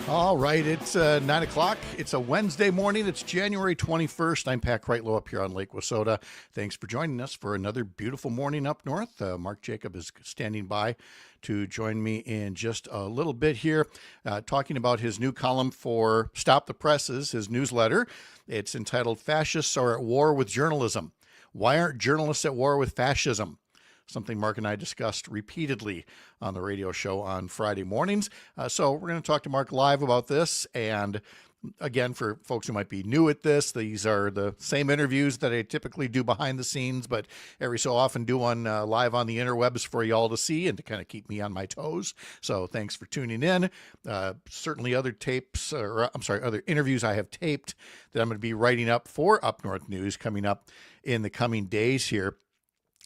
All right, it's 9 o'clock. It's a Wednesday morning. It's January 21st. I'm Pat Kreitlow up here on Lake Wissota. Thanks for joining us for another beautiful morning up north. Mark Jacob is standing by to join me in just a little bit here, talking about his new column for Stop the Presses, his newsletter. It's entitled Fascists Are at War with Journalism. Why aren't journalists at war with fascism? Something Mark and I discussed repeatedly on the radio show on Friday mornings. So we're going to talk to Mark live about this. And again, for folks who might be new at this, these are the same interviews that I typically do behind the scenes, but every so often do one live on the interwebs for y'all to see and to kind of keep me on my toes. So thanks for tuning in. Certainly other other interviews I have taped that I'm going to be writing up for Up North News coming up in the coming days here.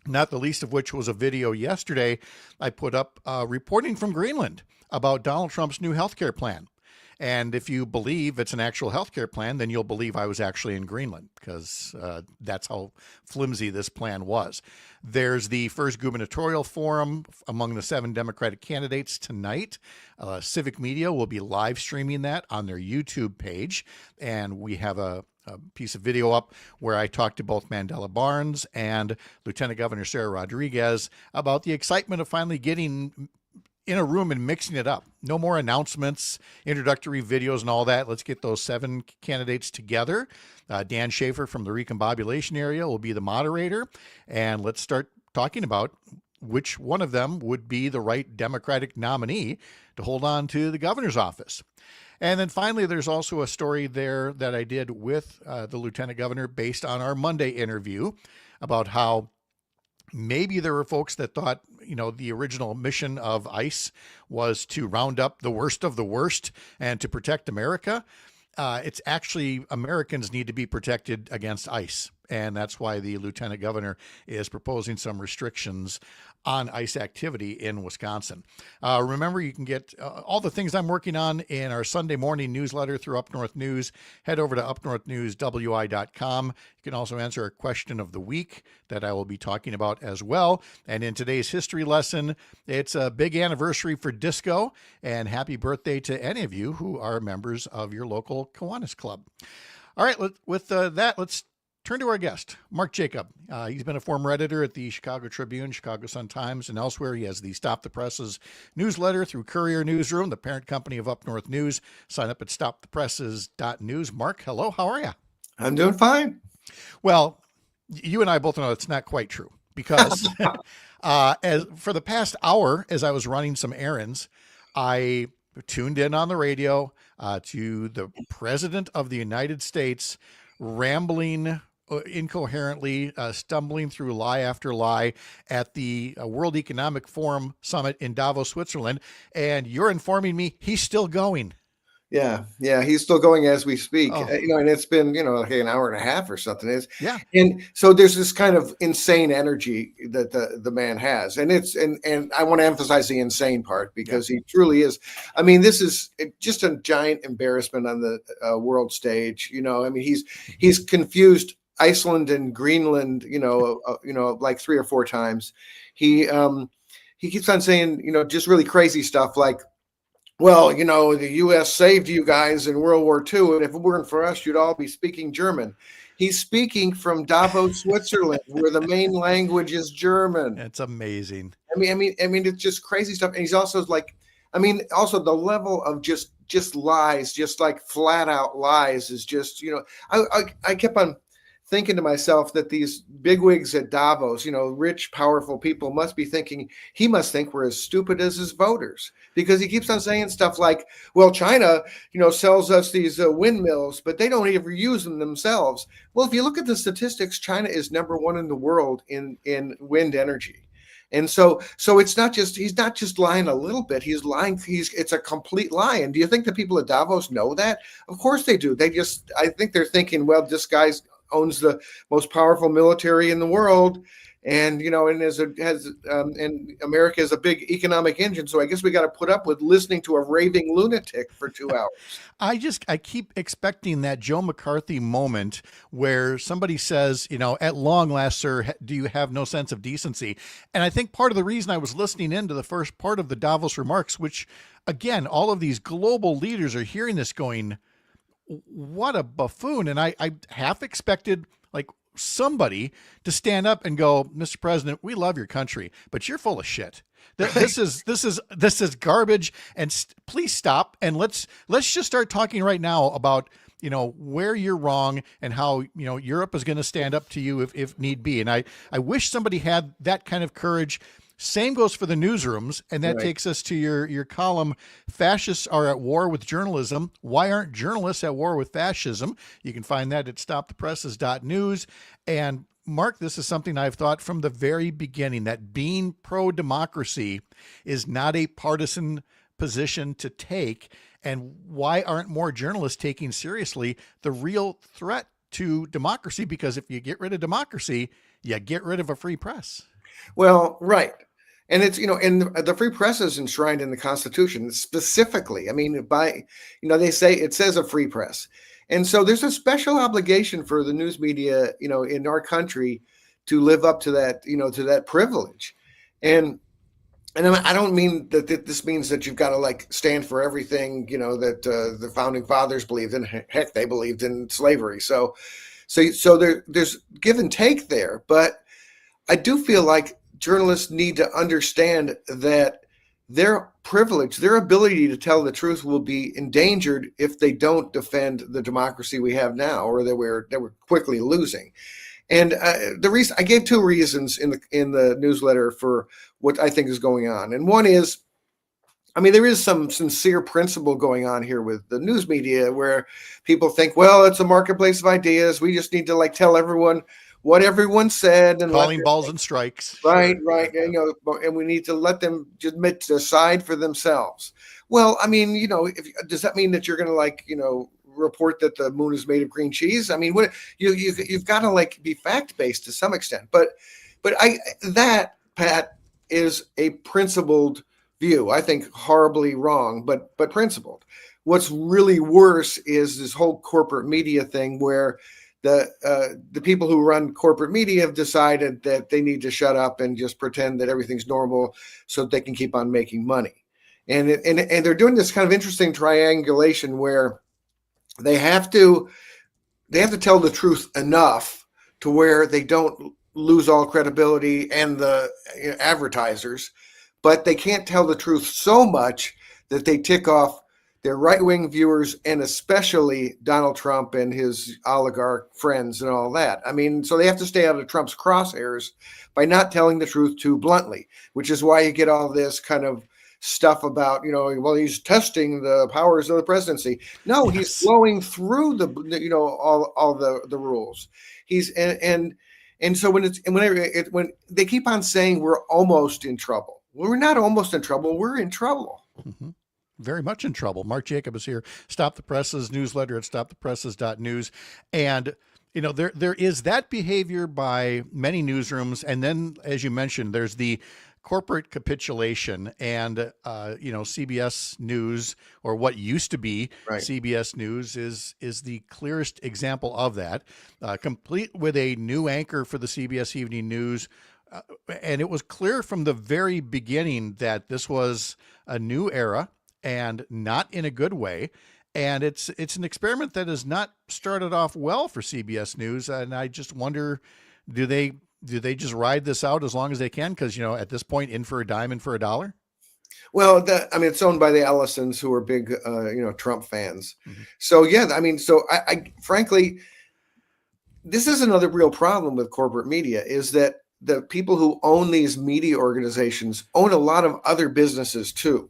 Not the least of which was a video yesterday I put up reporting from Greenland about Donald Trump's new healthcare plan. And if you believe it's an actual healthcare plan, then you'll believe I was actually in Greenland, because that's how flimsy this plan was. There's the first gubernatorial forum among the 7 Democratic candidates tonight. Civic Media will be live streaming that on their YouTube page. And we have a piece of video up where I talked to both Mandela Barnes and Lieutenant Governor Sarah Rodriguez about the excitement of finally getting in a room and mixing it up. No more announcements, introductory videos and all that. Let's get those 7 candidates together. Dan Schaefer from the recombobulation area will be the moderator. And let's start talking about which one of them would be the right Democratic nominee to hold on to the governor's office. And then finally, there's also a story there that I did with the lieutenant governor based on our Monday interview about how maybe there were folks that thought, the original mission of ICE was to round up the worst of the worst and to protect America. It's actually Americans need to be protected against ICE. And that's why the lieutenant governor is proposing some restrictions on ICE activity in Wisconsin. Remember, you can get all the things I'm working on in our Sunday morning newsletter through Up North News. Head over to upnorthnewswi.com. You can also answer a question of the week that I will be talking about as well. And in today's history lesson, it's a big anniversary for disco, and happy birthday to any of you who are members of your local Kiwanis Club. All right, with that, let's turn to our guest, Mark Jacob. He's been a former editor at the Chicago Tribune, Chicago Sun-Times, and elsewhere. He has the Stop the Presses newsletter through Courier Newsroom, the parent company of Up North News. Sign up at stopthepresses.news. Mark, hello. How are you? I'm doing fine. Well, you and I both know it's not quite true, because as for the past hour, as I was running some errands, I tuned in on the radio to the President of the United States rambling incoherently, stumbling through lie after lie at the World Economic Forum Summit in Davos, Switzerland. And you're informing me he's still going. Yeah, he's still going as we speak. And it's been, like an hour and a half or something. And so there's this kind of insane energy that the man has, and I want to emphasize the insane part, because he truly is. I mean, this is just a giant embarrassment on the world stage. He's confused Iceland and Greenland, like 3 or 4 times. He keeps on saying, just really crazy stuff like, well, the U.S. saved you guys in World War II, and if it weren't for us, you'd all be speaking German. He's speaking from Davos, Switzerland, where the main language is German. It's amazing. I mean, it's just crazy stuff. And he's also also the level of just lies, just like flat out lies, is just, I kept on thinking to myself that these bigwigs at Davos, rich, powerful people he must think we're as stupid as his voters, because he keeps on saying stuff like, well, China, sells us these windmills, but they don't ever use them themselves. Well, if you look at the statistics, China is number 1 in the world in wind energy. And so he's not just lying a little bit. He's lying. It's a complete lie. And do you think the people at Davos know that? Of course they do. I think they're thinking, well, this guy's owns the most powerful military in the world. And and America is a big economic engine, so I guess we got to put up with listening to a raving lunatic for 2 hours. I keep expecting that Joe McCarthy moment where somebody says, at long last, sir, do you have no sense of decency? And I think part of the reason I was listening into the first part of the Davos remarks, which again, all of these global leaders are hearing this going, what a buffoon. And I half expected like somebody to stand up and go, Mr. President, we love your country, but you're full of shit. This is garbage. And please stop. And let's just start talking right now about, where you're wrong and how, Europe is going to stand up to you if need be. And I wish somebody had that kind of courage. Same goes for the newsrooms, and that takes us to your column, Fascists Are at War with Journalism. Why aren't journalists at war with fascism? You can find that at stopthepresses.news. And Mark, this is something I've thought from the very beginning, that being pro-democracy is not a partisan position to take. And why aren't more journalists taking seriously the real threat to democracy? Because if you get rid of democracy, you get rid of a free press. Well, right. And it's, and the free press is enshrined in the Constitution specifically. I mean, they say it says a free press. And so there's a special obligation for the news media, in our country to live up to that, to that privilege. And I don't mean that this means that you've got to like stand for everything, that the founding fathers believed in. Heck, they believed in slavery. So there's give and take there. But I do feel like journalists need to understand that their privilege, their ability to tell the truth will be endangered if they don't defend the democracy we have now, or that we're quickly losing. And the reason I gave 2 reasons in the newsletter for what I think is going on. And one is, there is some sincere principle going on here with the news media where people think, well, it's a marketplace of ideas. We just need to tell everyone what everyone said and calling balls and strikes. Right. And, and we need to let them just decide for themselves. Well, does that mean that you're going to report that the moon is made of green cheese? What you've got to be fact based to some extent. But that, Pat, is a principled view. I think horribly wrong, but principled. What's really worse is this whole corporate media thing where the people who run corporate media have decided that they need to shut up and just pretend that everything's normal so that they can keep on making money. And they're doing this kind of interesting triangulation where they have to tell the truth enough to where they don't lose all credibility and the advertisers, but they can't tell the truth so much that they tick off their right-wing viewers, and especially Donald Trump and his oligarch friends and all that. So they have to stay out of Trump's crosshairs by not telling the truth too bluntly, which is why you get all this kind of stuff about, well, he's testing the powers of the presidency. No, he's blowing through all the rules. And so when they keep on saying we're almost in trouble, well, we're not almost in trouble. We're in trouble. Mm-hmm. Very much in trouble. Mark Jacob is here. Stop the Presses newsletter at stopthepresses.news. And, there is that behavior by many newsrooms. And then, as you mentioned, there's the corporate capitulation and, CBS News, or what used to be CBS News, is the clearest example of that, complete with a new anchor for the CBS Evening News. And it was clear from the very beginning that this was a new era, and not in a good way. And it's an experiment that has not started off well for CBS News. And I just wonder, do they just ride this out as long as they can? Because, at this point, in for a dime, in for a dollar. Well, it's owned by the Ellisons, who are big, Trump fans. Mm-hmm. So, yeah, I frankly, this is another real problem with corporate media, is that the people who own these media organizations own a lot of other businesses too.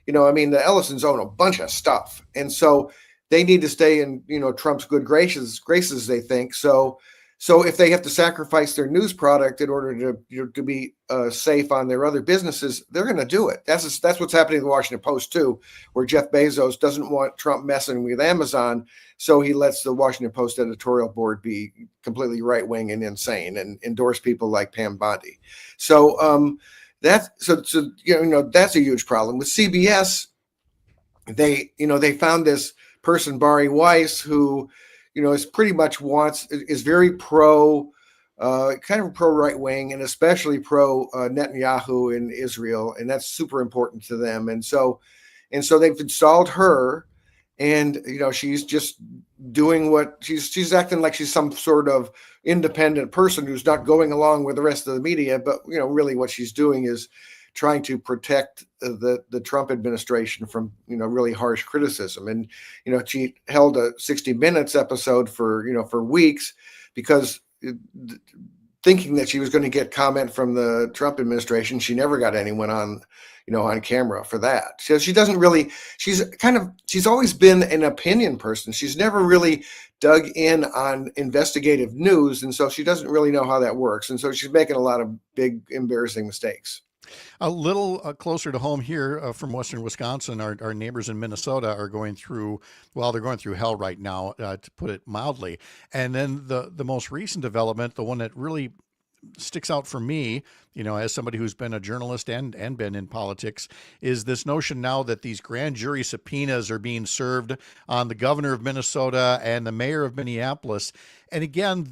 The Ellisons own a bunch of stuff. And so they need to stay in, Trump's good graces, they think. So So if they have to sacrifice their news product in order to be safe on their other businesses, they're going to do it. That's what's happening in the Washington Post too, where Jeff Bezos doesn't want Trump messing with Amazon, so he lets the Washington Post editorial board be completely right wing and insane and endorse people like Pam Bondi. So that's that's a huge problem with CBS. They found this person, Bari Weiss, who is pretty much is very pro, kind of pro right wing, and especially pro Netanyahu in Israel, and that's super important to them. And so they've installed her, and she's just doing what she's acting like she's some sort of independent person who's not going along with the rest of the media, but really what she's doing is trying to protect the Trump administration from really harsh criticism. And she held a 60 Minutes episode for weeks because thinking that she was going to get comment from the Trump administration. She never got anyone on camera for that. So she doesn't really, she's always been an opinion person. She's never really dug in on investigative news. And so she doesn't really know how that works. And so she's making a lot of big, embarrassing mistakes. A little closer to home here from Western Wisconsin, our neighbors in Minnesota are going through, they're going through hell right now, to put it mildly. And then the most recent development, the one that really sticks out for me, as somebody who's been a journalist and been in politics, is this notion now that these grand jury subpoenas are being served on the governor of Minnesota and the mayor of Minneapolis. And again,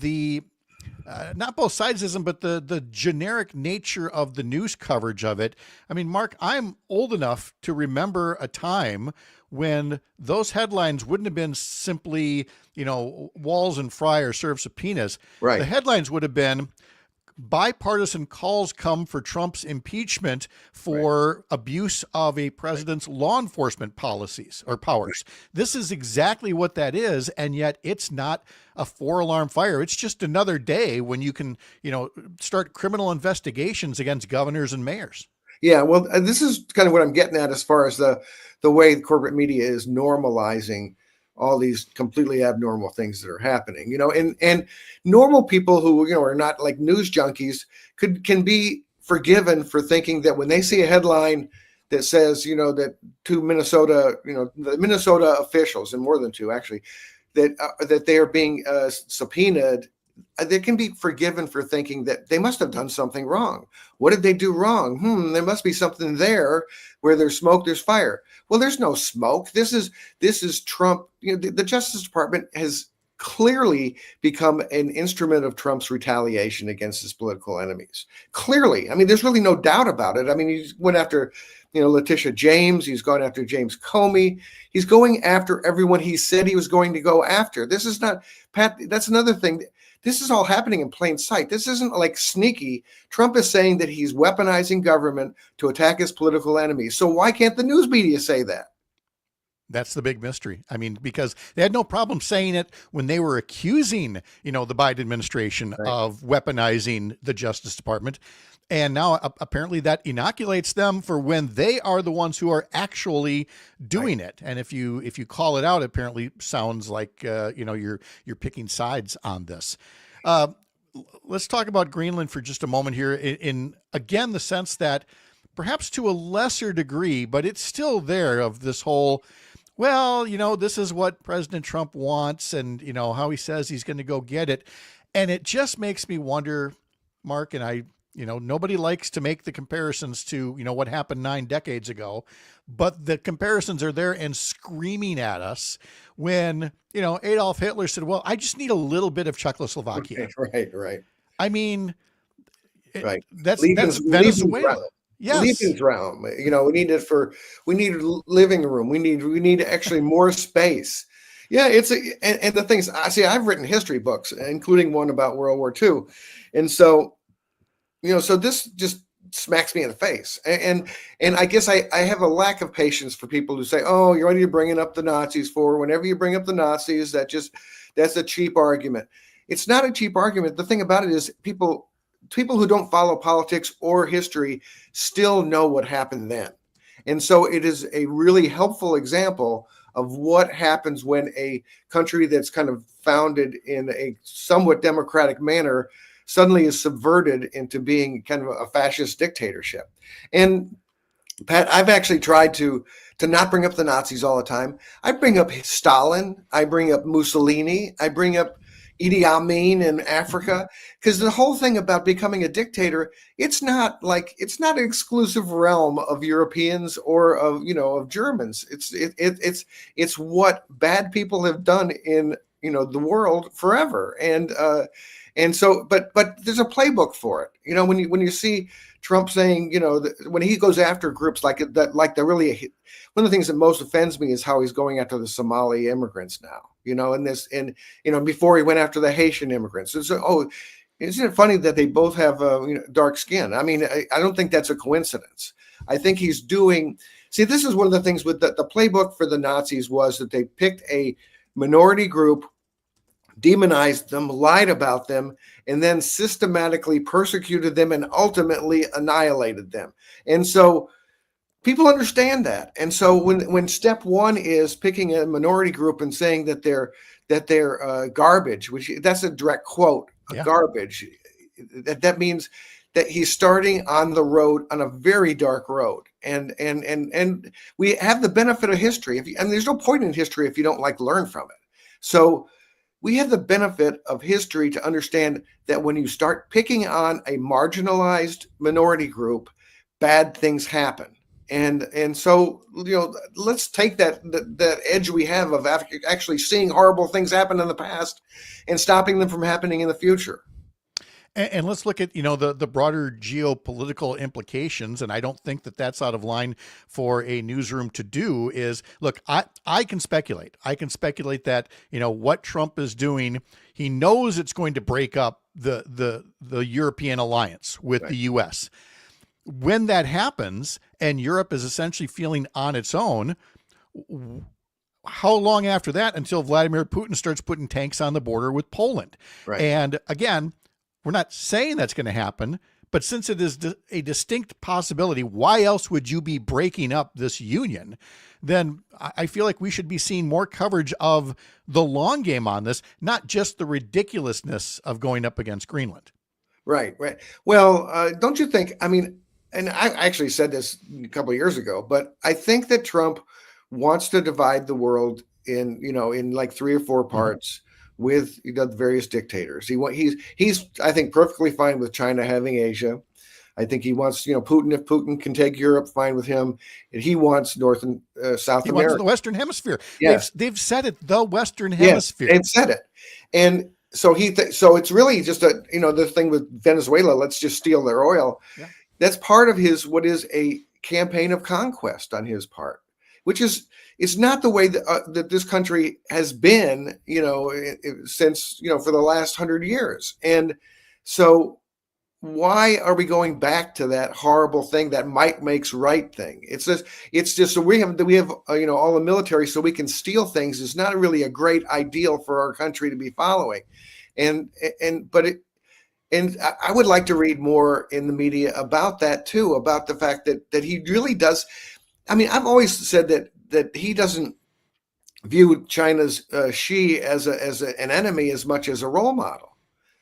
not both sidesism, but the generic nature of the news coverage of it. I mean, Mark, I'm old enough to remember a time when those headlines wouldn't have been simply, Walls and Fryer serve subpoenas. Right. The headlines would have been bipartisan calls come for Trump's impeachment for abuse of a president's law enforcement policies or powers. This is exactly what that is. And yet it's not a 4-alarm fire. It's just another day when you can, start criminal investigations against governors and mayors. Yeah, well, this is kind of what I'm getting at as far as the way the corporate media is normalizing all these completely abnormal things that are happening, and normal people who, are not like news junkies can be forgiven for thinking that when they see a headline that says, that two Minnesota, the Minnesota officials, and more than two actually, that they are being subpoenaed, they can be forgiven for thinking that they must have done something wrong. What did they do wrong? There must be something there. Where there's smoke, there's fire. Well, there's no smoke. This is Trump. The Justice Department has clearly become an instrument of Trump's retaliation against his political enemies. Clearly. I mean, there's really no doubt about it. I mean, he went after, Letitia James. He's gone after James Comey. He's going after everyone he said he was going to go after. This is not, Pat, that's another thing. This is all happening in plain sight. This isn't like sneaky. Trump is saying that he's weaponizing government to attack his political enemies. So why can't the news media say that? That's the big mystery. I mean, because they had no problem saying it when they were accusing, the Biden administration of weaponizing the Justice Department. And now apparently that inoculates them for when they are the ones who are actually doing it. And if you call it out, it apparently sounds like, you're picking sides on this. Let's talk about Greenland for just a moment here in again, the sense that perhaps to a lesser degree, but it's still there of this whole, this is what President Trump wants and, how he says he's going to go get it. And it just makes me wonder, Mark, and I, nobody likes to make the comparisons to, what happened 9 decades ago, but the comparisons are there and screaming at us when, Adolf Hitler said, well, I just need a little bit of Czechoslovakia. Right. I mean, right. That's Venezuela. Yes. Lebensraum. We need living room. We need actually more space. Yeah, and the things I see, I've written history books, including one about World War II. And so, so this just smacks me in the face. And I guess I have a lack of patience for people who say, oh, you're only bringing up the Nazis for whenever you bring up the Nazis, that's a cheap argument. It's not a cheap argument. The thing about it is people who don't follow politics or history still know what happened then. And so it is a really helpful example of what happens when a country that's kind of founded in a somewhat democratic manner suddenly is subverted into being kind of a fascist dictatorship. And Pat, I've actually tried to not bring up the Nazis all the time. I bring up Stalin, I bring up Mussolini, I bring up Idi Amin in Africa, because the whole thing about becoming a dictator, it's not an exclusive realm of Europeans or of Germans. It's what bad people have done in the world forever, and so but there's a playbook for it. When you see Trump saying, when he goes after groups like that, one of the things that most offends me is how he's going after the Somali immigrants now, and before he went after the Haitian immigrants. And so, isn't it funny that they both have dark skin? I mean, I don't think that's a coincidence. I think he's doing. See, this is one of the things with the playbook for the Nazis was that they picked a minority group, demonized them, lied about them, and then systematically persecuted them and ultimately annihilated them. And so people understand that. And so when step one is picking a minority group and saying that they're garbage, which that's a direct quote, garbage, that means that he's starting on the road, on a very dark road. And we have the benefit of history. There's no point in history if you don't learn from it. So we have the benefit of history to understand that when you start picking on a marginalized minority group, bad things happen. And so, let's take that edge we have of actually seeing horrible things happen in the past and stopping them from happening in the future. And let's look at, the broader geopolitical implications. And I don't think that that's out of line for a newsroom to do is, look, I can speculate. I can speculate that, what Trump is doing, he knows it's going to break up the European alliance with the U.S. When that happens and Europe is essentially feeling on its own, how long after that until Vladimir Putin starts putting tanks on the border with Poland? Right. And again, we're not saying that's going to happen, but since it is a distinct possibility, why else would you be breaking up this union? Then I feel like we should be seeing more coverage of the long game on this, not just the ridiculousness of going up against Greenland. Right. Well, don't you think, and I actually said this a couple of years ago, but I think that Trump wants to divide the world in 3 or 4 parts. With the various dictators. He's I think perfectly fine with China having Asia. I think he wants Putin, if Putin can take Europe, fine with him, and he wants North and South America. He wants the Western Hemisphere. Yeah. They've said it, the Western Hemisphere. They've said it, and so so it's really just the thing with Venezuela. Let's just steal their oil. Yeah. That's part of what is a campaign of conquest on his part, which is. It's not the way that this country has been, since, for the last 100 years. And so why are we going back to that horrible thing, that might makes right thing? It's just so we have all the military so we can steal things is not really a great ideal for our country to be following. And I would like to read more in the media about that too, about the fact that he really does. I've always said that he doesn't view China's Xi as an enemy as much as a role model.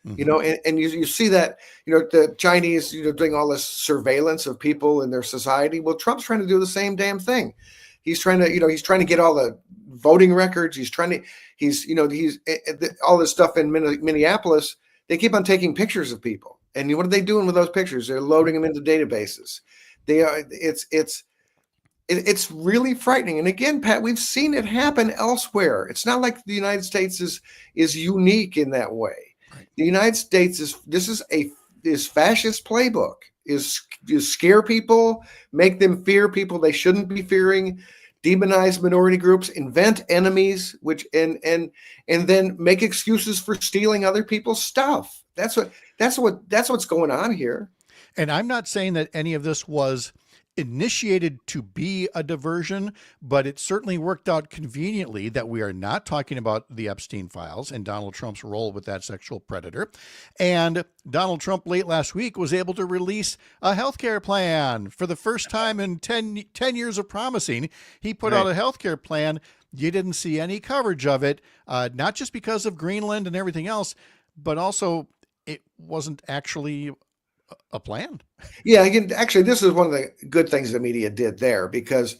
And you see that, the Chinese, doing all this surveillance of people in their society. Well, Trump's trying to do the same damn thing. He's trying to get all the voting records. He's all this stuff in Minneapolis. They keep on taking pictures of people. And what are they doing with those pictures? They're loading them into databases. It's really frightening. And again, Pat, we've seen it happen elsewhere. It's not like the United States is unique in that way. Right. The United States is fascist playbook is scare people, make them fear people they shouldn't be fearing, demonize minority groups, invent enemies, and then make excuses for stealing other people's stuff. That's what's going on here. And I'm not saying that any of this was initiated to be a diversion, but it certainly worked out conveniently that we are not talking about the Epstein files and Donald Trump's role with that sexual predator. And Donald Trump late last week was able to release a healthcare plan for the first time in 10 years of promising. He put out a healthcare plan You didn't see any coverage of it, not just because of Greenland and everything else, but also it wasn't actually a plan. Yeah, actually, this is one of the good things the media did there because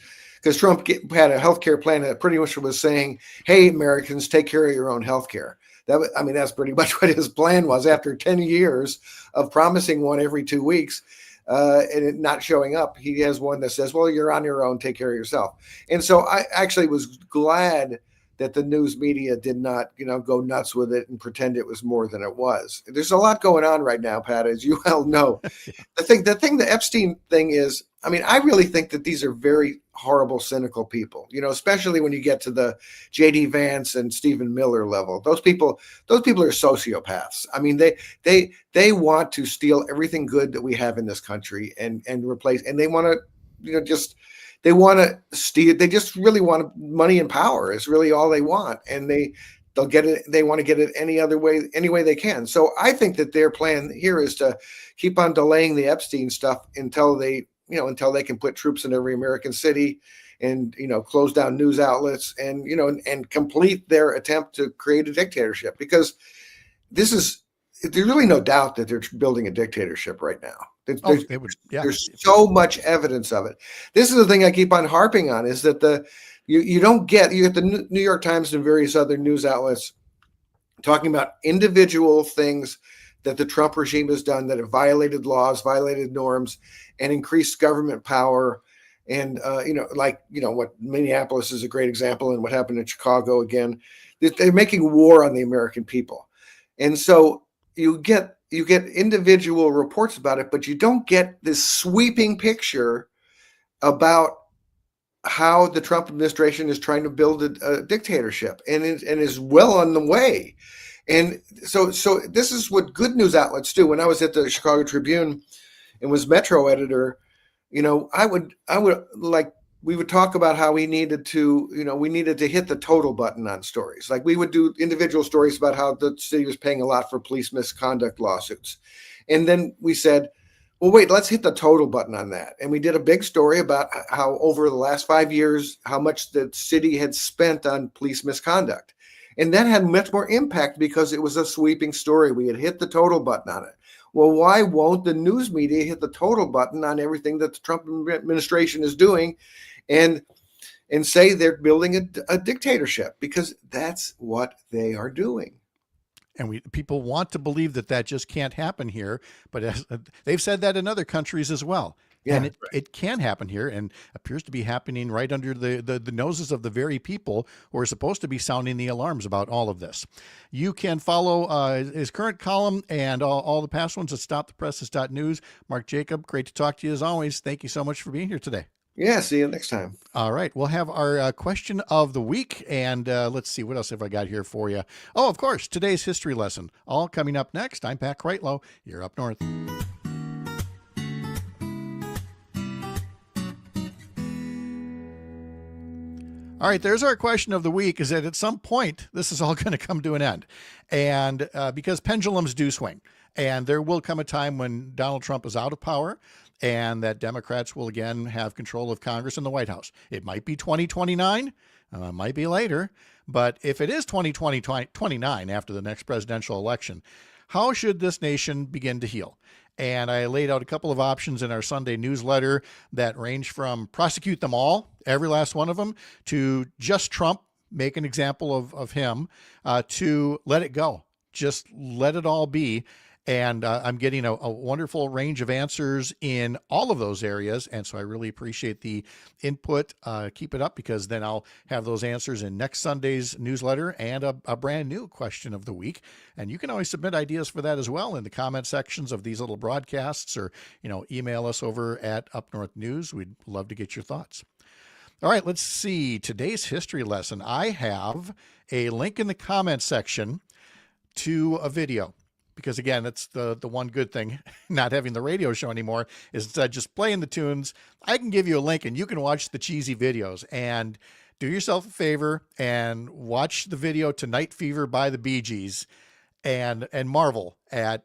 Trump had a healthcare plan that pretty much was saying, "Hey, Americans, take care of your own healthcare." I mean, that's pretty much what his plan was. After 10 years of promising one every 2 weeks and it not showing up, he has one that says, "Well, you're on your own. Take care of yourself." And so I actually was glad that the news media did not, go nuts with it and pretend it was more than it was. There's a lot going on right now, Pat, as you well know. The Epstein thing is, I mean, I really think that these are very horrible, cynical people, especially when you get to the JD Vance and Stephen Miller level. Those people are sociopaths. I mean, they want to steal everything good that we have in this country and replace, and they want to, they want to steal. They just really want money and power is really all they want. And they'll get it. They want to get it any way they can. So I think that their plan here is to keep on delaying the Epstein stuff until they can put troops in every American city and, close down news outlets and, and complete their attempt to create a dictatorship, because there's really no doubt that they're building a dictatorship right now. There's so much evidence of it. This is the thing I keep on harping on, is that you get the New York Times and various other news outlets talking about individual things that the Trump regime has done that have violated laws, violated norms, and increased government power. And, what Minneapolis is a great example, and what happened in Chicago again. They're making war on the American people. And so you get individual reports about it, but you don't get this sweeping picture about how the Trump administration is trying to build a dictatorship and is well on the way. And so this is what good news outlets do. When I was at the Chicago Tribune and was Metro editor, we would talk about how we needed to hit the total button on stories. Like, we would do individual stories about how the city was paying a lot for police misconduct lawsuits. And then we said, well, wait, let's hit the total button on that. And we did a big story about how over the last 5 years, how much the city had spent on police misconduct. And that had much more impact because it was a sweeping story. We had hit the total button on it. Well, why won't the news media hit the total button on everything that the Trump administration is doing and say they're building a dictatorship? Because that's what they are doing. And people want to believe that just can't happen here, but they've said that in other countries as well. Yeah, and it can happen here, and appears to be happening right under the noses of the very people who are supposed to be sounding the alarms about all of this. You can follow his current column and all the past ones at stopthepresses.news. Mark Jacob, great to talk to you as always. Thank you so much for being here today. Yeah, see you next time. All right, we'll have our question of the week, and let's see, what else have I got here for you? Oh, of course, today's history lesson, all coming up next. I'm Pat Kreitlow. You're up north. All right, there's our question of the week, is that at some point, this is all going to come to an end. And because pendulums do swing, and there will come a time when Donald Trump is out of power and that Democrats will again have control of Congress and the White House. It might be 2029, might be later, but if it is 2029 after the next presidential election, how should this nation begin to heal? And I laid out a couple of options in our Sunday newsletter that range from prosecute them all, every last one of them, to just Trump, make an example of him, to let it go. Just let it all be. And I'm getting a wonderful range of answers in all of those areas. And so I really appreciate the input. Keep it up, because then I'll have those answers in next Sunday's newsletter and a brand new question of the week. And you can always submit ideas for that as well in the comment sections of these little broadcasts, or, email us over at Up North News. We'd love to get your thoughts. All right, let's see. Today's history lesson. I have a link in the comment section to a video. Because again, that's the one good thing, not having the radio show anymore, is instead of just playing the tunes, I can give you a link and you can watch the cheesy videos. And do yourself a favor and watch the video to Night Fever by the Bee Gees and marvel at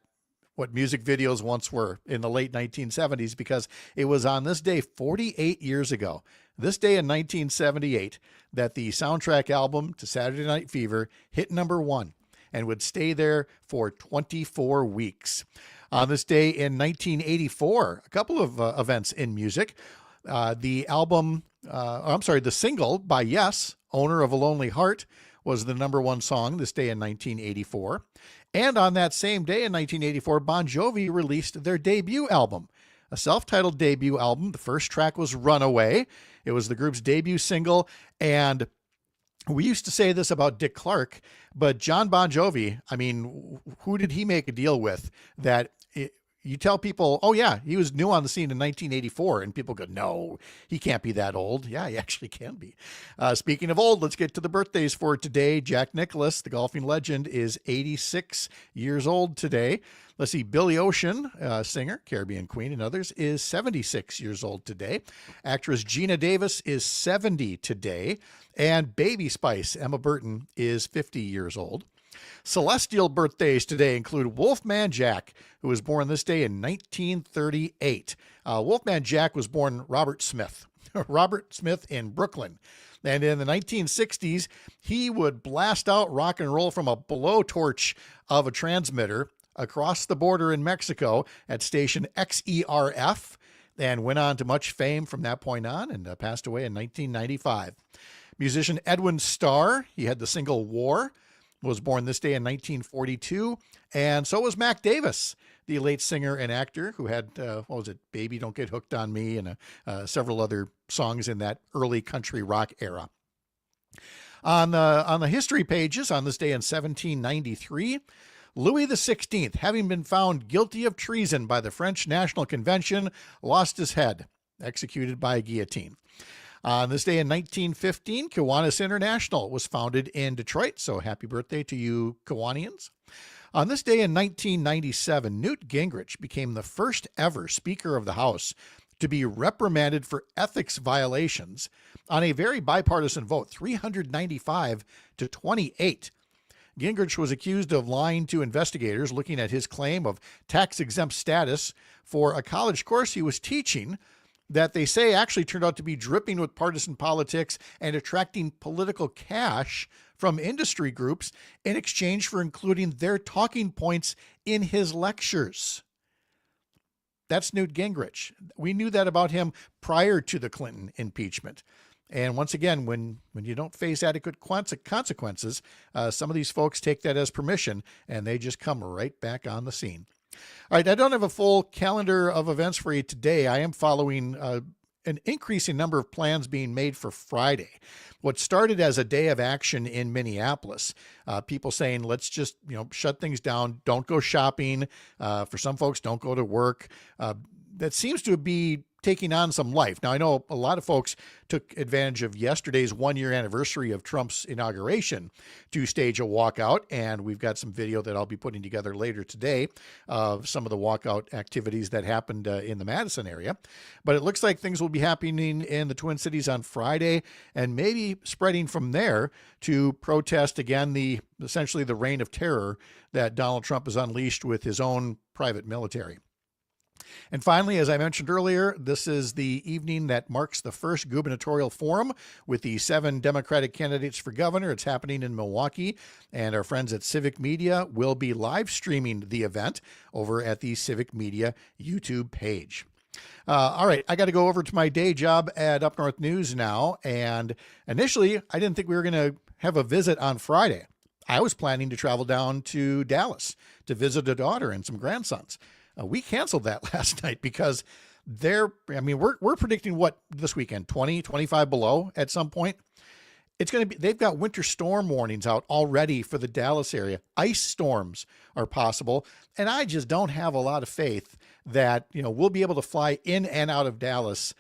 what music videos once were in the late 1970s, because it was on this day 48 years ago, this day in 1978, that the soundtrack album to Saturday Night Fever hit #1 and would stay there for 24 weeks. On this day in 1984, a couple of events in music. The single by Yes, Owner of a Lonely Heart, was the #1 song this day in 1984. And on that same day in 1984, Bon Jovi released their debut album, a self-titled debut album. The first track was Runaway. It was the group's debut single. And we used to say this about Dick Clark, but John Bon Jovi, I mean, who did he make a deal with that you tell people, oh yeah, he was new on the scene in 1984, and people go, no, he can't be that old. Yeah, he actually can be. Speaking of old, let's get to the birthdays for today. Jack Nicklaus, the golfing legend, is 86 years old today. Let's see, Billy Ocean, singer, Caribbean Queen, and others, is 76 years old today. Actress Gina Davis is 70 today. And Baby Spice, Emma Burton, is 50 years old. Celestial birthdays today include Wolfman Jack, who was born this day in 1938. Wolfman Jack was born Robert Smith in Brooklyn. And in the 1960s, he would blast out rock and roll from a blowtorch of a transmitter across the border in Mexico at station XERF, and went on to much fame from that point on, and passed away in 1995. Musician Edwin Starr, he had the single War, was born this day in 1942, and so was Mac Davis, the late singer and actor who had, Baby Don't Get Hooked on Me, and several other songs in that early country rock era. On the history pages, on this day in 1793, Louis XVI, having been found guilty of treason by the French National Convention, lost his head, executed by a guillotine. On this day in 1915, Kiwanis International was founded in Detroit, so happy birthday to you Kiwanians. On this day in 1997, Newt Gingrich became the first ever Speaker of the House to be reprimanded for ethics violations on a very bipartisan vote, 395 to 28. Gingrich was accused of lying to investigators looking at his claim of tax-exempt status for a college course he was teaching that they say actually turned out to be dripping with partisan politics and attracting political cash from industry groups in exchange for including their talking points in his lectures. That's Newt Gingrich. We knew that about him prior to the Clinton impeachment. And once again, when you don't face adequate consequences, some of these folks take that as permission, and they just come right back on the scene. All right, I don't have a full calendar of events for you today. I am following an increasing number of plans being made for Friday. What started as a day of action in Minneapolis, people saying, let's just shut things down, don't go shopping. For some folks, don't go to work. That seems to be taking on some life. Now, I know a lot of folks took advantage of yesterday's one-year anniversary of Trump's inauguration to stage a walkout, and we've got some video that I'll be putting together later today of some of the walkout activities that happened in the Madison area. But it looks like things will be happening in the Twin Cities on Friday, and maybe spreading from there to protest again essentially the reign of terror that Donald Trump has unleashed with his own private military. And finally, as I mentioned earlier, this is the evening that marks the first gubernatorial forum with the 7 Democratic candidates for governor. It's happening in Milwaukee, and our friends at Civic Media will be live streaming the event over at the Civic Media YouTube page. All right, I got to go over to my day job at Up North News now. And initially, I didn't think we were going to have a visit on Friday. I was planning to travel down to Dallas to visit a daughter and some grandsons. We canceled that last night because we're predicting what this weekend, 20, 25 below at some point. It's going to be, they've got winter storm warnings out already for the Dallas area. Ice storms are possible. And I just don't have a lot of faith that, we'll be able to fly in and out of Dallas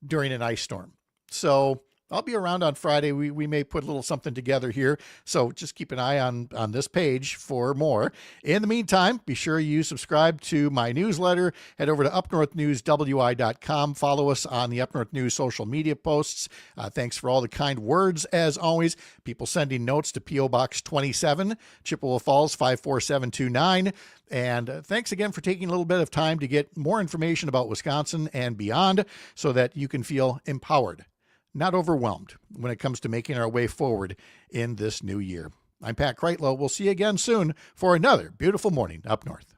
during an ice storm. So I'll be around on Friday. We may put a little something together here. So just keep an eye on this page for more. In the meantime, be sure you subscribe to my newsletter. Head over to upnorthnewswi.com. Follow us on the Up North News social media posts. Thanks for all the kind words, as always. People sending notes to P.O. Box 27, Chippewa Falls 54729. And thanks again for taking a little bit of time to get more information about Wisconsin and beyond so that you can feel empowered, not overwhelmed, when it comes to making our way forward in this new year. I'm Pat Kreitlow. We'll see you again soon for another beautiful morning up north.